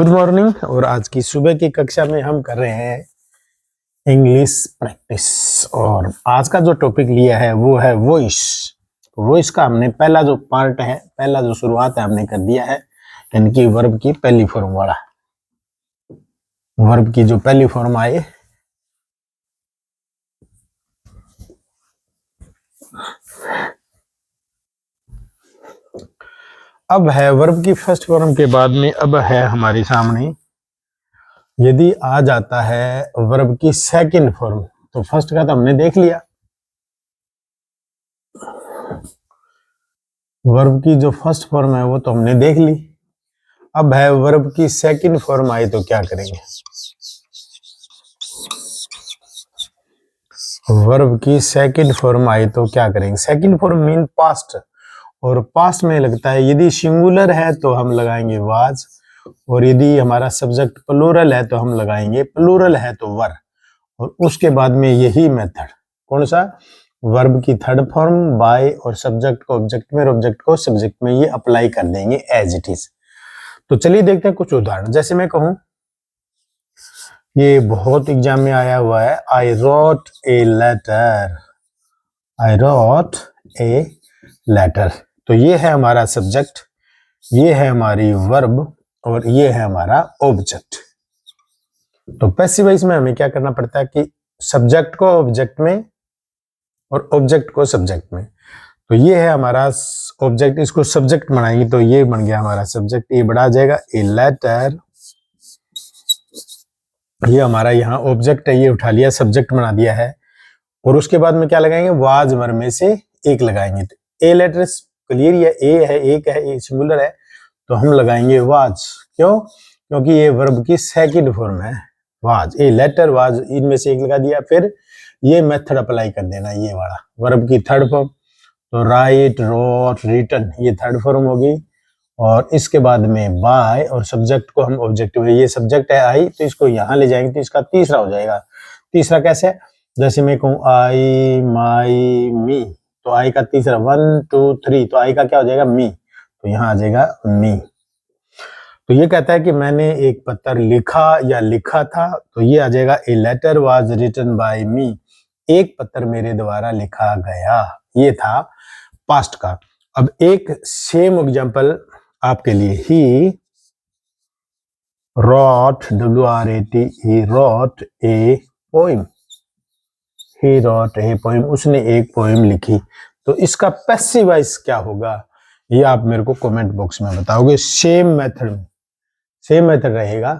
Good morning. और आज की सुबह की कक्षा में हम कर रहे हैं इंग्लिश प्रैक्टिस। और आज का जो टॉपिक लिया है वो है वॉइस। वॉइस का हमने पहला जो पार्ट है, पहला जो शुरुआत है हमने कर दिया है, यानी कि वर्ब की पहली फॉर्म वाला। वर्ब की जो पहली फॉर्म आए अब है वर्ब की फर्स्ट फॉर्म के बाद में अब है हमारे सामने, यदि आ जाता है वर्ब की सेकंड फॉर्म। तो फर्स्ट का तो हमने देख लिया, वर्ब की जो फर्स्ट फॉर्म है वो तो हमने देख ली। अब है वर्ब की सेकंड फॉर्म आई तो क्या करेंगे। वर्ब की सेकंड फॉर्म आई तो क्या करेंगे। सेकंड फॉर्म मीन पास्ट, और पास्ट में लगता है यदि सिंगुलर है तो हम लगाएंगे वाज, और यदि हमारा सब्जेक्ट प्लूरल है तो हम लगाएंगे प्लूरल है तो वर। और उसके बाद में यही मेथड, कौन सा, वर्ब की थर्ड फॉर्म बाय, और सब्जेक्ट को ऑब्जेक्ट में और ऑब्जेक्ट को सब्जेक्ट में, ये अप्लाई कर देंगे एज इट इज। तो चलिए देखते हैं कुछ उदाहरण। जैसे मैं कहूं, ये बहुत एग्जाम में आया हुआ है, I wrote a letter. I wrote a letter. तो ये है हमारा सब्जेक्ट, ये है हमारी वर्ब, और ये है हमारा ऑब्जेक्ट। तो पैसिव वॉइस में हमें क्या करना पड़ता है कि सब्जेक्ट को ऑब्जेक्ट में और ऑब्जेक्ट को सब्जेक्ट में। तो ये है हमारा ऑब्जेक्ट, इसको सब्जेक्ट बनाएंगे तो ये बन गया हमारा सब्जेक्ट, ये बढ़ा जाएगा ए लेटर। ये हमारा यहाँ ऑब्जेक्ट है, ये उठा लिया, सब्जेक्ट बना दिया है। और उसके बाद में क्या लगाएंगे, वाज वर्ब में से एक लगाएंगे। तो ए लेटर क्लियर, ये ए है, एक है, ए सिंगुलर है, तो हम लगाएंगे वाज। क्यों? क्योंकि ये वर्ब की सेकंड फॉर्म है, वाज। ए लेटर वाज, इनमें से एक लगा दिया। फिर ये मेथड अप्लाई कर देना, ये वाला वर्ब की थर्ड फॉर्म। तो राइट, रोट, रिटन, ये थर्ड फॉर्म होगी। और इसके बाद में बाय, और सब्जेक्ट को हम ऑब्जेक्ट में, ये सब्जेक्ट है आई, तो इसको यहाँ ले जाएंगे तो इसका तीसरा हो जाएगा। तीसरा कैसे, जैसे मैं कहूँ आई, माई, मी, तो आई का तीसरा 1 2 3, तो आई का क्या हो जाएगा, मी, तो यहाँ आ जाएगा मी। तो ये कहता है कि मैंने एक पत्र लिखा या लिखा था, तो ये आ जाएगा a letter was written by me. एक पत्र मेरे द्वारा लिखा गया, ये था पास्ट का। अब एक सेम एग्जांपल आपके लिए, ही wrote, WRAT, he wrote a poem. He wrote a poem, उसने एक पोएम लिखी। तो इसका पैसिव वॉइस क्या होगा, ये आप मेरे को कमेंट बॉक्स में बताओगे। सेम मेथड रहेगा,